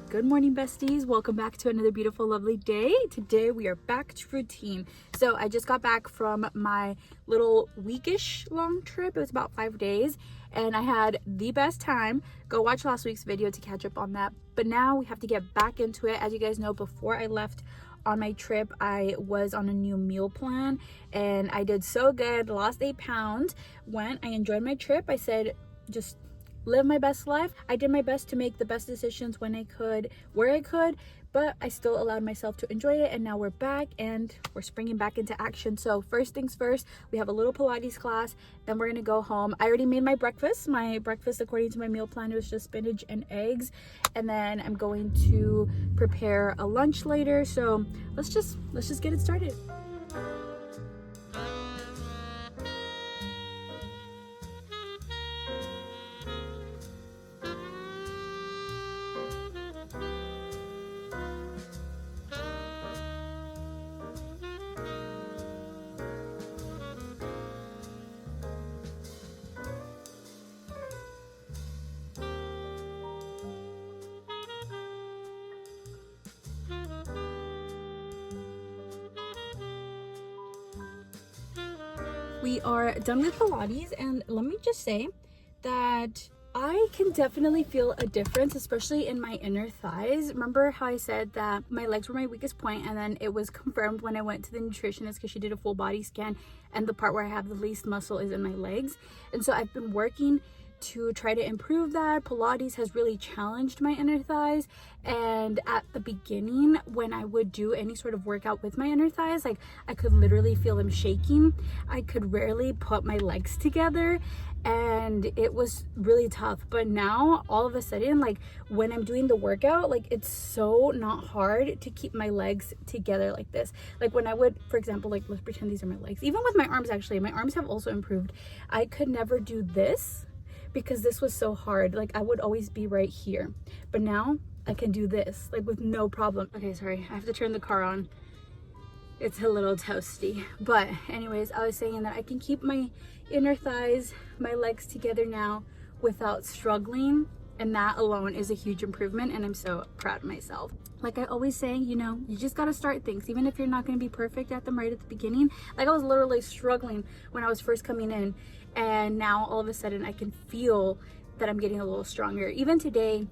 Good morning, besties. Welcome back to another beautiful, lovely day. Today we are back to routine. So I just got back from my little weekish long trip. It was about 5 days and I had the best time. Go watch last week's video to catch up on that. But now we have to get back into it. As you guys know, before I left on my trip, I was on a new meal plan and I did so good, lost 8 pounds. When I enjoyed my trip, I said, just live my best life. I did my best to make the best decisions when I could, where I could, but I still allowed myself to enjoy it. And now we're back and we're springing back into action. So first things first, we have a little Pilates class, then we're gonna go home. I already made my breakfast. My breakfast, according to my meal plan, was just spinach and eggs. And then I'm going to prepare a lunch later. So let's just get it started. We are done with Pilates, and let me just say that I can definitely feel a difference, especially in my inner thighs. Remember how I said that my legs were my weakest point, and then it was confirmed when I went to the nutritionist because she did a full body scan, and the part where I have the least muscle is in my legs. And so I've been working to try to improve that. Pilates has really challenged my inner thighs, and at the beginning when I would do any sort of workout with my inner thighs, like I could literally feel them shaking. I could rarely put my legs together and it was really tough. But now all of a sudden, like when I'm doing the workout, like it's so not hard to keep my legs together like this. Like when I would, for example, like let's pretend these are my legs, even with my arms, actually my arms have also improved. I could never do this because this was so hard. Like I would always be right here, but now I can do this like with no problem. Okay, sorry, I have to turn the car on. It's a little toasty. But anyways, I was saying that I can keep my inner thighs, my legs together now without struggling, and that alone is a huge improvement, and I'm so proud of myself. Like I always say, you know, you just got to start things, even if you're not going to be perfect at them right at the beginning. Like I was literally struggling when I was first coming in, and now all of a sudden I can feel that I'm getting a little stronger. Even today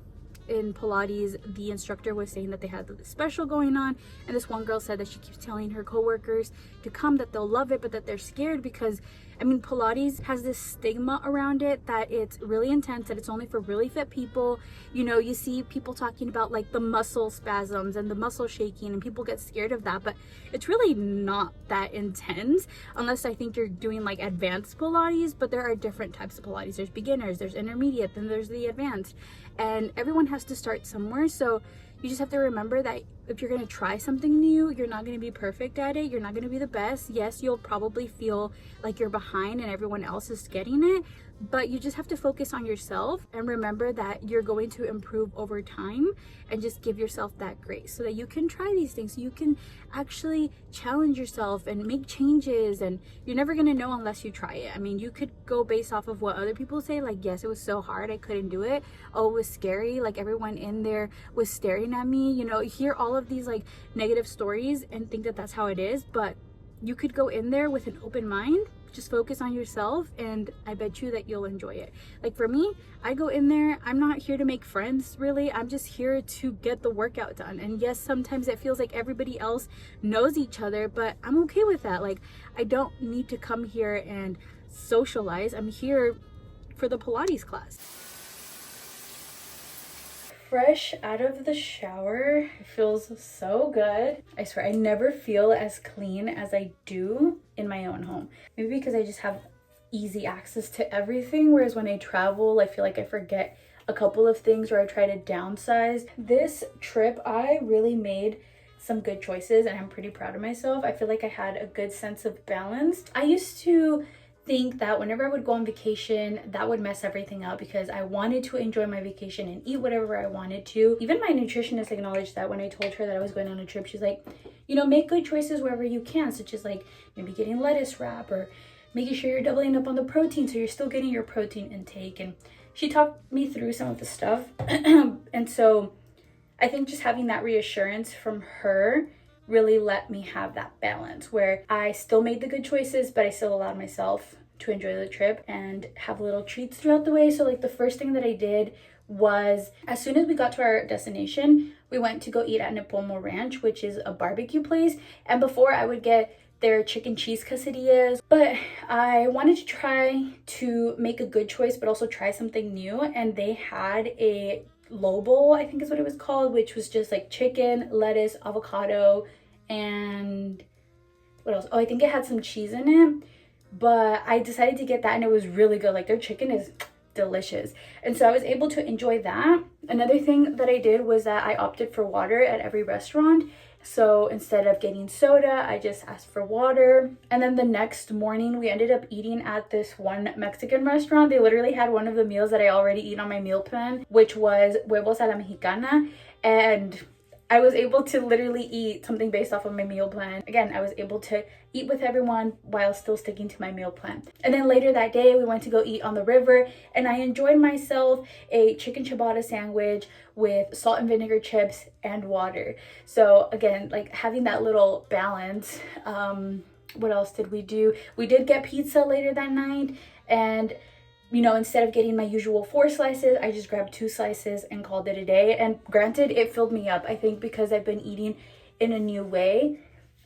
in Pilates, the instructor was saying that they had this special going on, and this one girl said that she keeps telling her coworkers to come, that they'll love it, but that they're scared because, I mean, Pilates has this stigma around it that it's really intense, that it's only for really fit people. You know, you see people talking about like the muscle spasms and the muscle shaking, and people get scared of that, but it's really not that intense unless I think you're doing like advanced Pilates. But there are different types of Pilates. There's beginners, there's intermediate, then there's the advanced, and everyone has to start somewhere. So you just have to remember that if you're going to try something new, you're not going to be perfect at it. You're not going to be the best. Yes, you'll probably feel like you're behind and everyone else is getting it, but you just have to focus on yourself and remember that you're going to improve over time, and just give yourself that grace so that you can try these things, so you can actually challenge yourself and make changes. And you're never going to know unless you try it. I mean, you could go based off of what other people say, like, yes, it was so hard, I couldn't do it. Oh, it was scary, like everyone in there was staring at me. You know, you hear all of these like negative stories and think that that's how it is, but you could go in there with an open mind, just focus on yourself, and I bet you that you'll enjoy it. Like for me, I go in there, I'm not here to make friends really, I'm just here to get the workout done. And yes, sometimes it feels like everybody else knows each other, but I'm okay with that. Like I don't need to come here and socialize. I'm here for the Pilates class. Fresh out of the shower, it feels so good. I swear I never feel as clean as I do in my own home. Maybe because I just have easy access to everything, whereas when I travel, I feel like I forget a couple of things or I try to downsize. This trip, I really made some good choices and I'm pretty proud of myself. I feel like I had a good sense of balance. I used to think that whenever I would go on vacation, that would mess everything up because I wanted to enjoy my vacation and eat whatever I wanted to. Even my nutritionist acknowledged that when I told her that I was going on a trip. She's like, you know, make good choices wherever you can, such as like maybe getting lettuce wrap or making sure you're doubling up on the protein so you're still getting your protein intake. And she talked me through some of the stuff. And so I think just having that reassurance from her really let me have that balance where I still made the good choices, but I still allowed myself to enjoy the trip and have little treats throughout the way. So like the first thing that I did was, as soon as we got to our destination, we went to go eat at Nipomo Ranch, which is a barbecue place. And before, I would get their chicken cheese quesadillas, but I wanted to try to make a good choice but also try something new, and they had a lobo, I think is what it was called, which was just like chicken, lettuce, avocado, and what else? Oh, I think it had some cheese in it. But I decided to get that, and it was really good. Like, their chicken is delicious, and so I was able to enjoy that. Another thing that I did was that I opted for water at every restaurant. So instead of getting soda, I just asked for water. And then the next morning, we ended up eating at this one Mexican restaurant. They literally had one of the meals that I already eat on my meal plan, which was huevos a la mexicana. And I was able to literally eat something based off of my meal plan. Again, I was able to eat with everyone while still sticking to my meal plan. And then later that day, we went to go eat on the river, and I enjoyed myself a chicken ciabatta sandwich with salt and vinegar chips and water. So again, like having that little balance. What else did we do? We did get pizza later that night, and you know, instead of getting my usual 4 slices, I just grabbed 2 slices and called it a day. And granted, it filled me up. I think because I've been eating in a new way,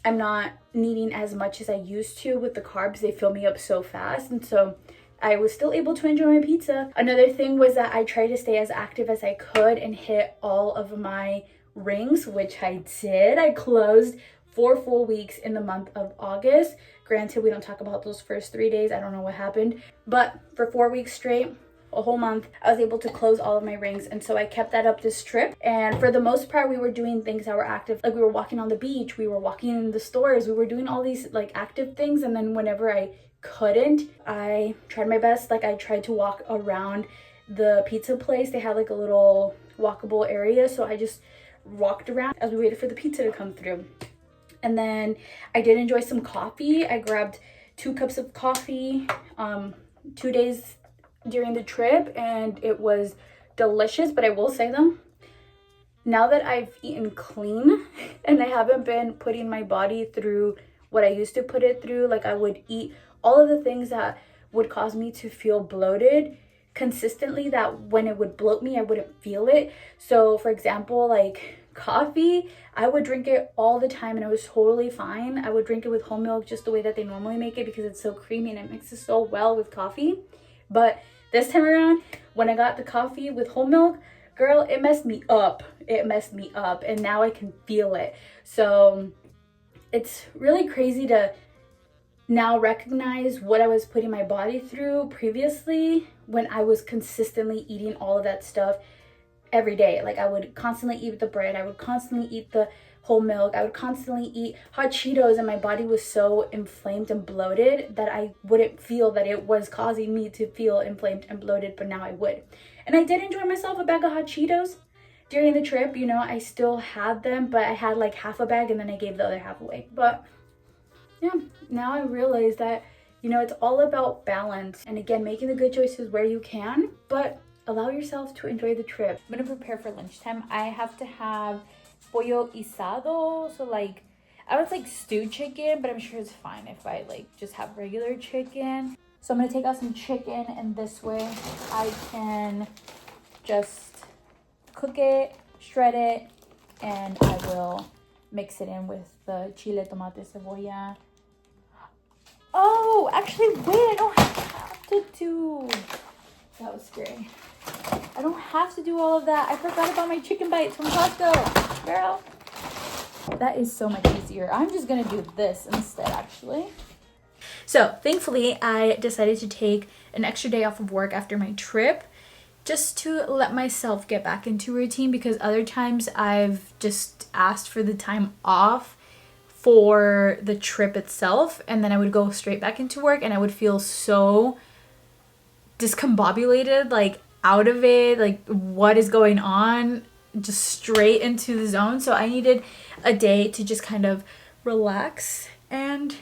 I'm not needing as much as I used to with the carbs. They fill me up so fast. And so I was still able to enjoy my pizza. Another thing was that I tried to stay as active as I could and hit all of my rings, which I did. I closed 4 full weeks in the month of August. Granted, we don't talk about those first 3 days. I don't know what happened. But for 4 weeks straight, a whole month, I was able to close all of my rings. And so I kept that up this trip. And for the most part, we were doing things that were active. Like we were walking on the beach, we were walking in the stores, we were doing all these like active things. And then whenever I couldn't, I tried my best. Like I tried to walk around the pizza place. They had like a little walkable area. So I just walked around as we waited for the pizza to come through. And then I did enjoy some coffee. I grabbed 2 cups of coffee 2 days during the trip, and it was delicious. But I will say though, now that I've eaten clean and I haven't been putting my body through what I used to put it through, like I would eat all of the things that would cause me to feel bloated consistently, that when it would bloat me, I wouldn't feel it. So for example, like coffee, I would drink it all the time and it was totally fine. I would drink it with whole milk just the way that they normally make it because it's so creamy and it mixes so well with coffee. But this time around, when I got the coffee with whole milk, girl, it messed me up. It messed me up, and now I can feel it. So it's really crazy to now recognize what I was putting my body through previously when I was consistently eating all of that stuff every day. Like I would constantly eat the bread, I would constantly eat the whole milk, I would constantly eat hot Cheetos, and my body was so inflamed and bloated that I wouldn't feel that it was causing me to feel inflamed and bloated, but now I would. And I did enjoy myself a bag of hot Cheetos during the trip. You know, I still had them, but I had like half a bag and then I gave the other half away. But yeah, now I realize that, you know, it's all about balance, and again, making the good choices where you can, but allow yourself to enjoy the trip. I'm gonna prepare for lunchtime. I have to have pollo guisado, so like I would like stewed chicken, but I'm sure it's fine if I like just have regular chicken. So I'm gonna take out some chicken, and this way I can just cook it, shred it, and I will mix it in with the chile, tomate, cebolla. Oh, actually, wait, I don't have to do... That was scary. I don't have to do all of that. I forgot about my chicken bites from Costco. Girl. That is so much easier. I'm just going to do this instead, actually. So, thankfully, I decided to take an extra day off of work after my trip just to let myself get back into routine, because other times I've just asked for the time off for the trip itself, and then I would go straight back into work and I would feel so discombobulated, like out of it, like what is going on, just straight into the zone. So I needed a day to just kind of relax and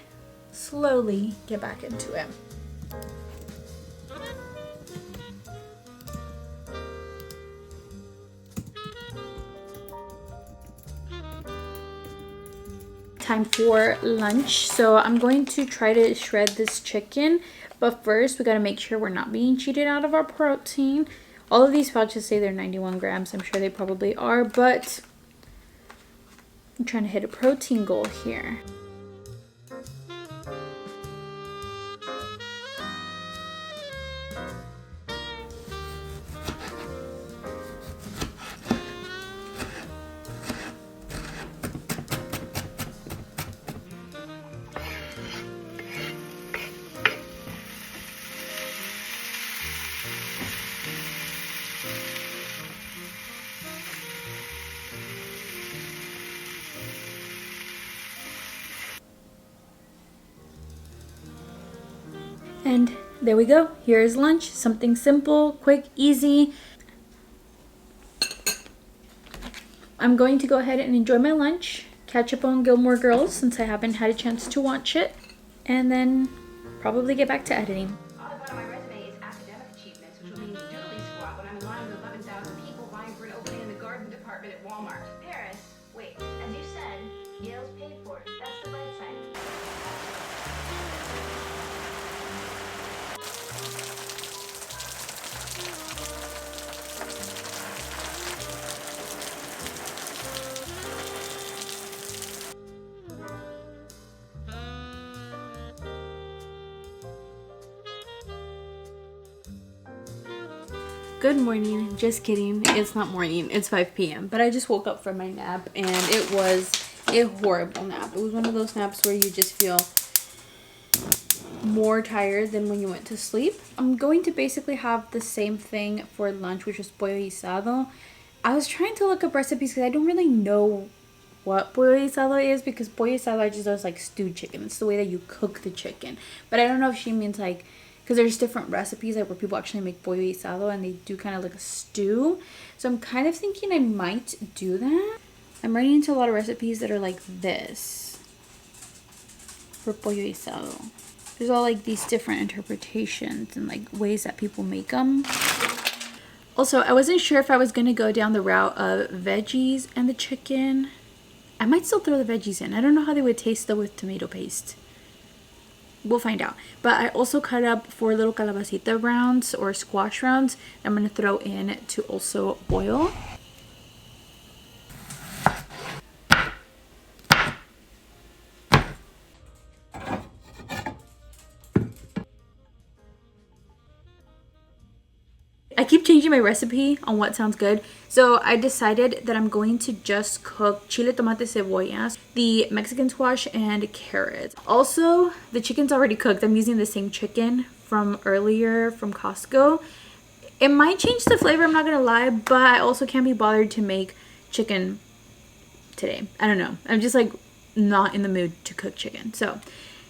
slowly get back into it. time for lunch. So I'm going to try to shred this chicken, but first we got to make sure we're not being cheated out of our protein. All of these pouches say they're 91 grams. I'm sure they probably are, but I'm trying to hit a protein goal here. And there we go. Here's lunch. Something simple, quick, easy. I'm going to go ahead and enjoy my lunch, catch up on Gilmore Girls since I haven't had a chance to watch it, and then probably get back to editing. On the bottom of my resume is academic achievements, which will mean doodly squat when I'm in line with 11,000 people vying for an opening in the garden department at Walmart. Paris, wait, as you said, Yale's paid for. That's the bright side. Good morning. Just kidding. It's not morning. It's 5 p.m. But I just woke up from my nap and it was a horrible nap. It was one of those naps where you just feel more tired than when you went to sleep. I'm going to basically have the same thing for lunch, which was pollo guisado. I was trying to look up recipes because I don't really know what pollo guisado is, because pollo guisado just does like stewed chicken. It's the way that you cook the chicken. But I don't know if she means like, because there's different recipes like where people actually make pollo guisado and they do kind of like a stew. So I'm kind of thinking I might do that. I'm running into a lot of recipes that are like this for pollo guisado. There's all like these different interpretations and like ways that people make them. Also, I wasn't sure if I was going to go down the route of veggies and the chicken. I might still throw the veggies in. I don't know how they would taste though with tomato paste. We'll find out. But I also cut up 4 little calabacita rounds or squash rounds. I'm going to throw in to also boil. I keep changing my recipe on what sounds good. So I decided that I'm going to just cook chile, tomate, cebollas, the Mexican squash, and carrots. Also, the chicken's already cooked. I'm using the same chicken from earlier from Costco. It might change the flavor, I'm not gonna lie, but I also can't be bothered to make chicken today. I don't know. I'm just like not in the mood to cook chicken. So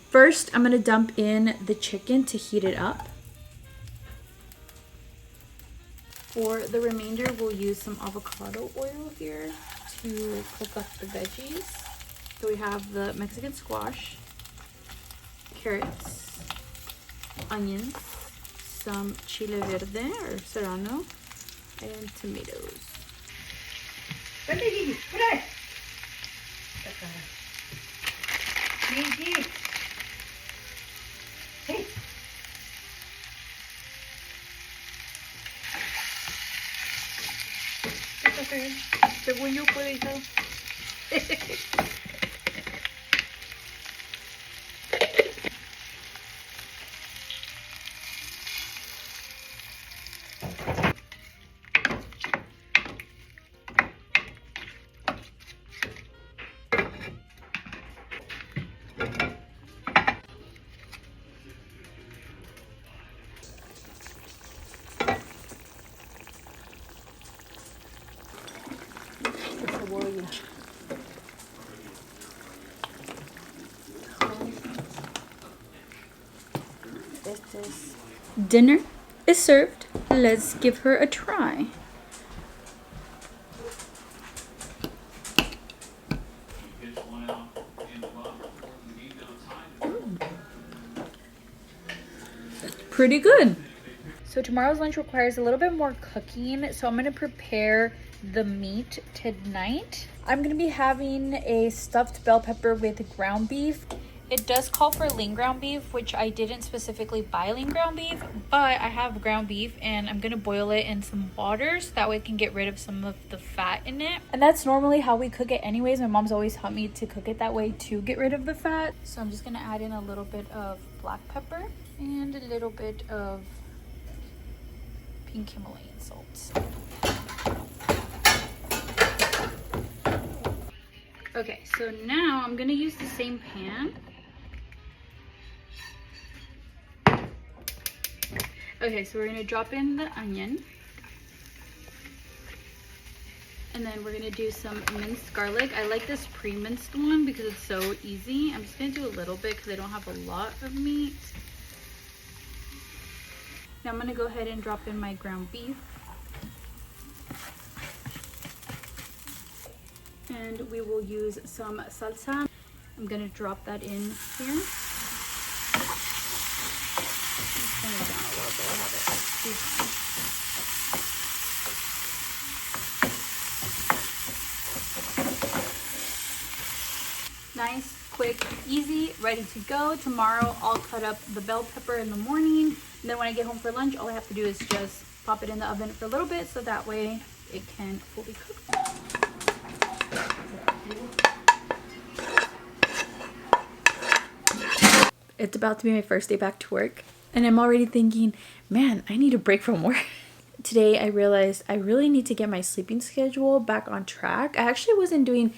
first, I'm gonna dump in the chicken to heat it up. For the remainder, we'll use some avocado oil here to cook up the veggies. So we have the Mexican squash, carrots, onions, some chile verde or serrano, and tomatoes. Hey. Según yo puede ir. Dinner is served. Let's give her a try. Pretty good. So tomorrow's lunch requires a little bit more cooking, so I'm going to prepare the meat tonight. I'm gonna be having a stuffed bell pepper with ground beef. It does call for lean ground beef, which I didn't specifically buy lean ground beef, but I have ground beef and I'm gonna boil it in some water so that way it can get rid of some of the fat in it. And that's normally how we cook it anyways. My mom's always taught me to cook it that way to get rid of the fat. So I'm just gonna add in a little bit of black pepper and a little bit of pink Himalayan salt. Okay, so now I'm gonna use the same pan. Okay, so we're gonna drop in the onion. And then we're gonna do some minced garlic. I like this pre-minced one because it's so easy. I'm just gonna do a little bit because I don't have a lot of meat. Now I'm gonna go ahead and drop in my ground beef. And we will use some salsa. I'm gonna drop that in here. Turn it down a little bit. I have it too high. Nice, quick, easy, ready to go. Tomorrow I'll cut up the bell pepper in the morning. And then when I get home for lunch, all I have to do is just pop it in the oven for a little bit so that way it can fully cook. It's about to be my first day back to work and I'm already thinking, man, I need a break from work. Today I realized I really need to get my sleeping schedule back on track. I actually wasn't doing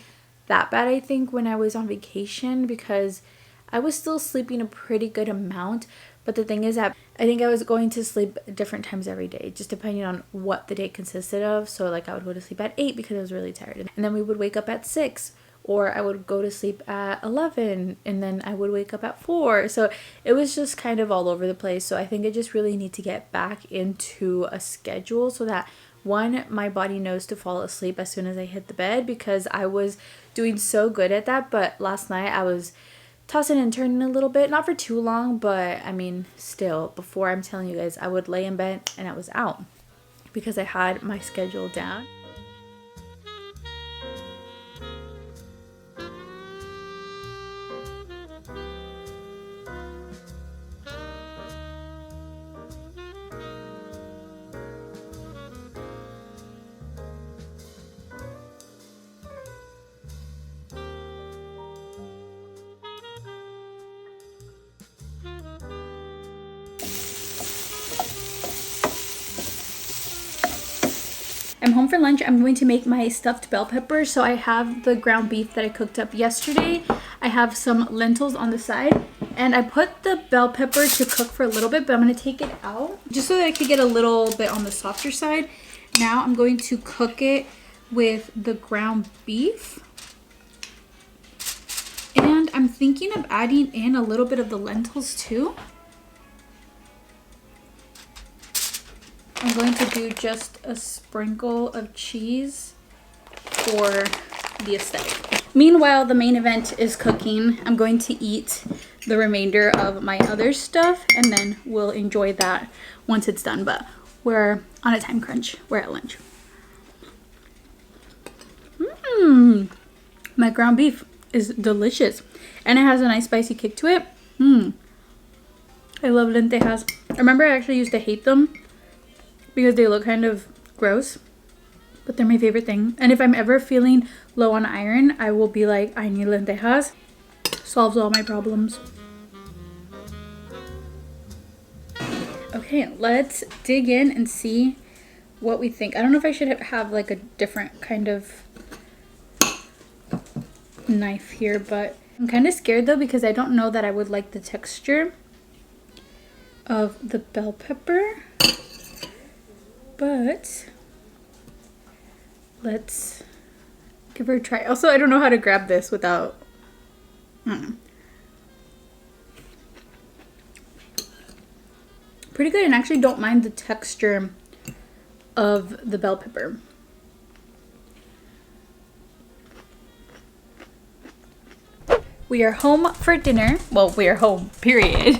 that bad, I think, when I was on vacation because I was still sleeping a pretty good amount. But the thing is that I think I was going to sleep different times every day, just depending on what the day consisted of. So like I would go to sleep at 8 because I was really tired. And then we would wake up at 6. Or I would go to sleep at 11 and then I would wake up at 4. So it was just kind of all over the place. So I think I just really need to get back into a schedule so that, one, my body knows to fall asleep as soon as I hit the bed, because I was doing so good at that. But last night I was tossing and turning a little bit, not for too long, but I mean, still, before, I'm telling you guys, I would lay in bed and I was out because I had my schedule down. I'm home for lunch. I'm going to make my stuffed bell peppers. So I have the ground beef that I cooked up yesterday. I have some lentils on the side. And I put the bell pepper to cook for a little bit, but I'm going to take it out just so that I could get a little bit on the softer side. Now I'm going to cook it with the ground beef. And I'm thinking of adding in a little bit of the lentils too. I'm going to do just a sprinkle of cheese for the aesthetic. Meanwhile, the main event is cooking. I'm going to eat the remainder of my other stuff and then we'll enjoy that once it's done. But we're on a time crunch. We're at lunch. My ground beef is delicious and it has a nice spicy kick to it. I love lentejas. I remember I actually used to hate them because they look kind of gross, but they're my favorite thing. And if I'm ever feeling low on iron, I will be like, I need lentejas. Solves all my problems. Okay, let's dig in and see what we think. I don't know if I should have like a different kind of knife here, but I'm kind of scared though because I don't know that I would like the texture of the bell pepper. But let's give her a try. Also, I don't know how to grab this without, Pretty good, and actually don't mind the texture of the bell pepper. We are home for dinner. Well, we are home, period,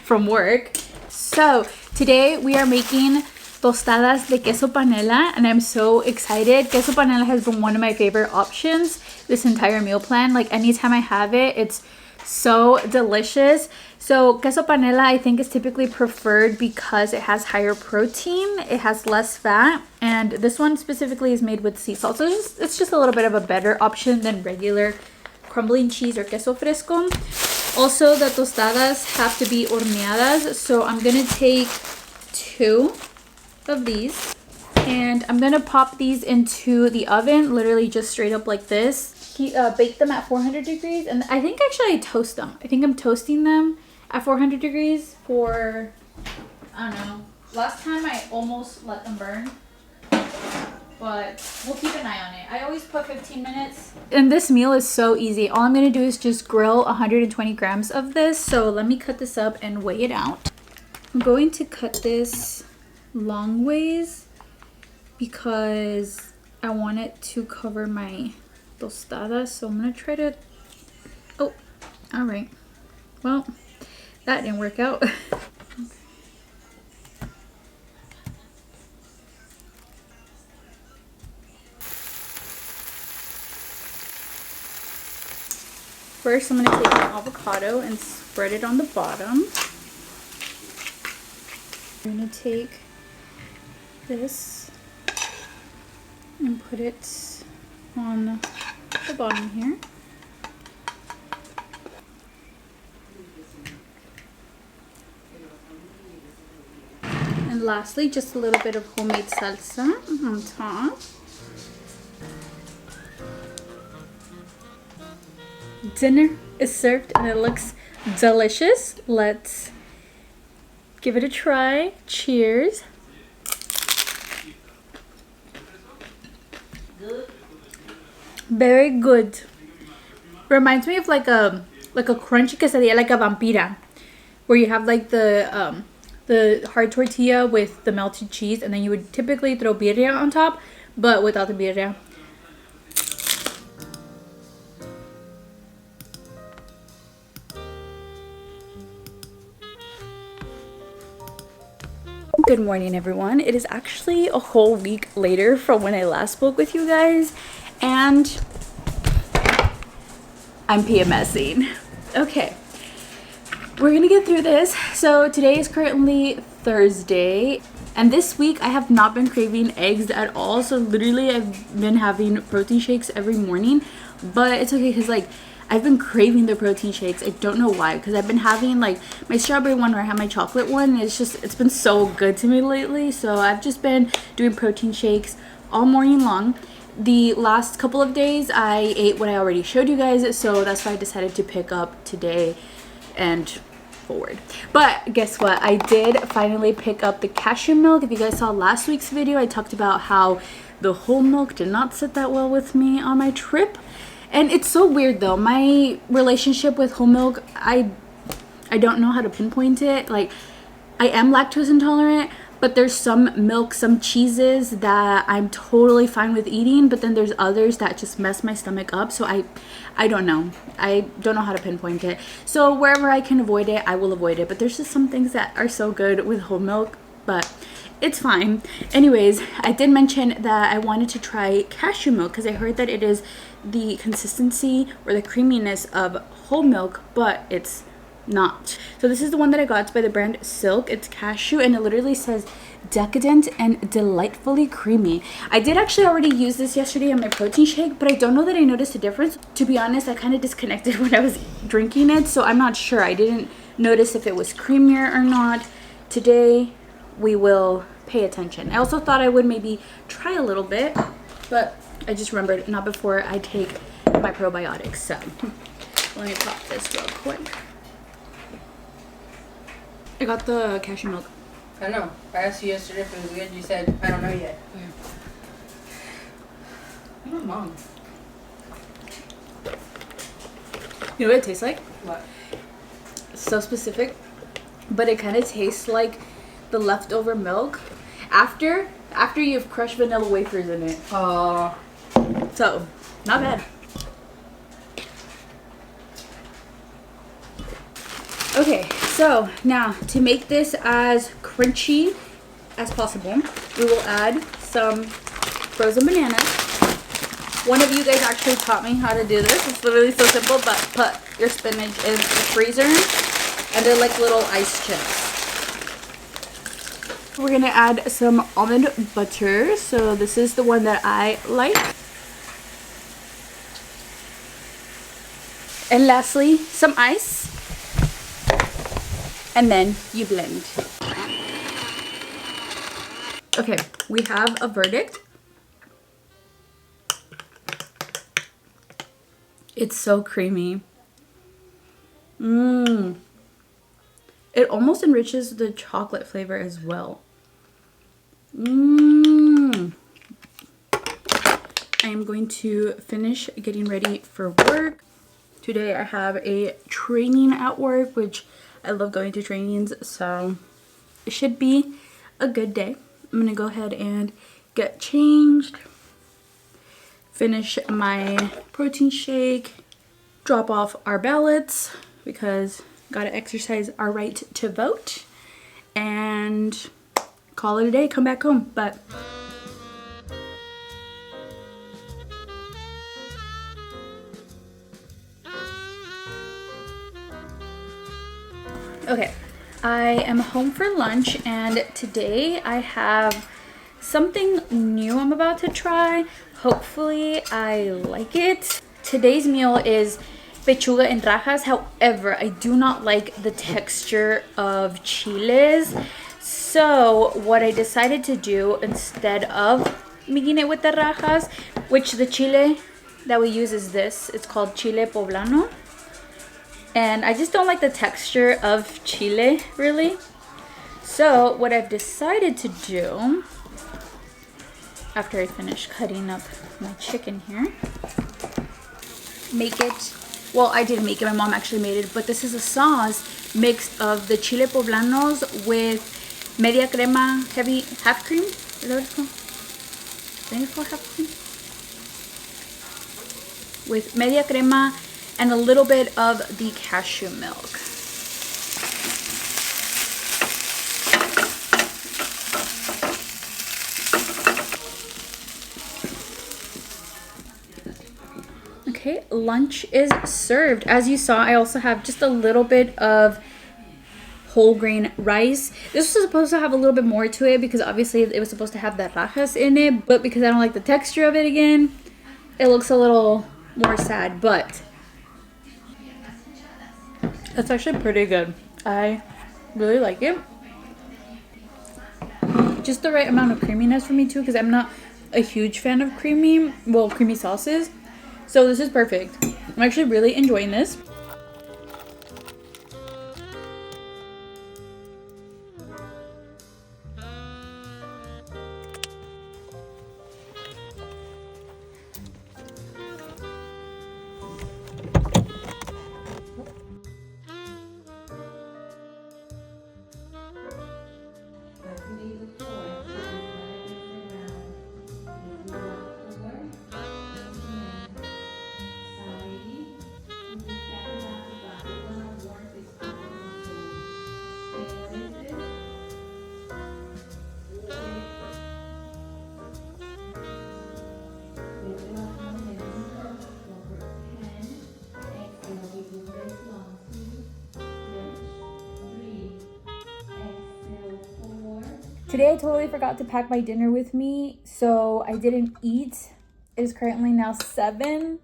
from work. So today we are making tostadas de queso panela, and I'm so excited. Queso panela has been one of my favorite options this entire meal plan. Like anytime I have it, it's so delicious. So queso panela I think is typically preferred because it has higher protein, it has less fat, and this one specifically is made with sea salt. So it's just a little bit of a better option than regular crumbling cheese or queso fresco. Also, the tostadas have to be horneadas, so I'm gonna take 2 of these and I'm gonna pop these into the oven, literally just straight up like this. Bake them at 400 degrees, and I think actually I toast them. I think I'm toasting them at 400 degrees for, I don't know, last time I almost let them burn, but we'll keep an eye on it. I always put 15 minutes. And this meal is so easy. All I'm gonna do is just grill 120 grams of this. So let me cut this up and weigh it out. I'm going to cut this long ways because I want it to cover my tostadas. So I'm gonna try to, oh, all right. Well, that didn't work out. First, I'm gonna take my avocado and spread it on the bottom. I'm gonna take this and put it on the bottom here. And lastly, just a little bit of homemade salsa on top. Dinner is served and it looks delicious. Let's give it a try. Cheers. Very good. Reminds me of like a crunchy quesadilla, like a vampira, where you have like the hard tortilla with the melted cheese, and then you would typically throw birria on top, but without the birria. Good morning, everyone. It is actually a whole week later from when I last spoke with you guys, and I'm PMSing. Okay, we're gonna get through this. So today is currently Thursday, and this week I have not been craving eggs at all. So literally I've been having protein shakes every morning, but it's okay because like I've been craving the protein shakes. I don't know why, because I've been having like my strawberry one or I have my chocolate one. It's been so good to me lately. So I've just been doing protein shakes all morning long. The last couple of days I ate what I already showed you guys, so that's why I decided to pick up today and forward. But guess what? I did finally pick up the cashew milk. If you guys saw last week's video, I talked about how the whole milk did not sit that well with me on my trip. And it's so weird though. My relationship with whole milk, I don't know how to pinpoint it. Like, I am lactose intolerant, but there's some milk, some cheeses that I'm totally fine with eating, but then there's others that just mess my stomach up. So I don't know. I don't know how to pinpoint it. So wherever I can avoid it, I will avoid it. But there's just some things that are so good with whole milk, but it's fine. Anyways, I did mention that I wanted to try cashew milk because I heard that it is the consistency or the creaminess of whole milk, but it's not. So this is the one that I got. It's by the brand Silk. It's cashew, and it literally says decadent and delightfully creamy. I did actually already use this yesterday in my protein shake, but I don't know that I noticed a difference. To be honest, I kind of disconnected when I was drinking it, so I'm not sure. I didn't notice if it was creamier or not. Today we will pay attention. I also thought I would maybe try a little bit, but I just remembered not before I take my probiotics. So let me pop this real quick. I got the cashew milk. I don't know. I asked you yesterday if it was good. You said, I don't know yet. My mom. You know what it tastes like? What? So specific, but it kind of tastes like the leftover milk after you've crushed vanilla wafers in it. Oh. So, not bad. Okay, so now to make this as crunchy as possible, we will add some frozen bananas. One of you guys actually taught me how to do this. It's literally so simple, but put your spinach in the freezer and they're like little ice chips. We're gonna add some almond butter. So this is the one that I like. And lastly, some ice. And then you blend. Okay, we have a verdict. It's so creamy. It almost enriches the chocolate flavor as well. I am going to finish getting ready for work. Today I have a training at work, which I love going to trainings, so it should be a good day. I'm gonna go ahead and get changed, finish my protein shake, drop off our ballots because gotta exercise our right to vote, and call it a day, come back home. But okay, I am home for lunch, and today I have something new I'm about to try. Hopefully I like it. Today's meal is pechuga en rajas. However, I do not like the texture of chiles. So what I decided to do, instead of making it with the rajas, which the chile that we use is this. It's called chile poblano. And I just don't like the texture of chile, really. So what I've decided to do, after I finish cutting up my chicken here, make it, well, I didn't make it, my mom actually made it, but this is a sauce mixed of the chile poblanos with media crema, heavy half cream. Is that what it's called? I think it's called half cream. With media crema and a little bit of the cashew milk. Okay, lunch is served. As you saw, I also have just a little bit of whole grain rice. This was supposed to have a little bit more to it because obviously it was supposed to have the rajas in it, but because I don't like the texture of it again, it looks a little more sad, but it's actually pretty good. I really like it. Just the right amount of creaminess for me too, because I'm not a huge fan of creamy sauces. So this is perfect. I'm actually really enjoying this. Today I totally forgot to pack my dinner with me, so I didn't eat. It is currently now 7.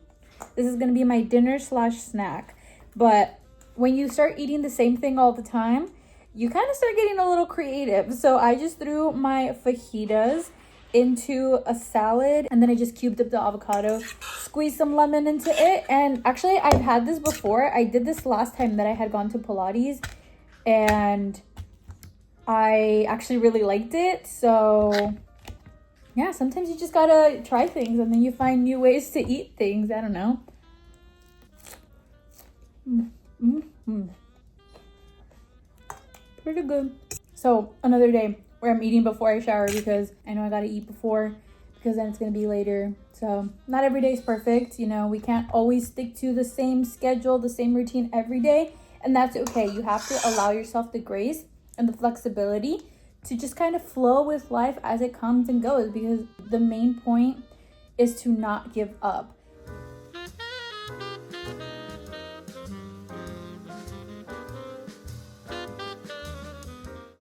This is gonna be my dinner / snack. But when you start eating the same thing all the time, you kind of start getting a little creative. So I just threw my fajitas into a salad, and then I just cubed up the avocado, squeezed some lemon into it. And actually I've had this before. I did this last time that I had gone to Pilates, and I actually really liked it. So yeah, sometimes you just gotta try things and then you find new ways to eat things. I don't know. Pretty good. So another day where I'm eating before I shower because I know I gotta eat before, because then it's gonna be later. So not every day is perfect. You know, we can't always stick to the same schedule, the same routine every day, and that's okay. You have to allow yourself the grace and the flexibility to just kind of flow with life as it comes and goes, because the main point is to not give up.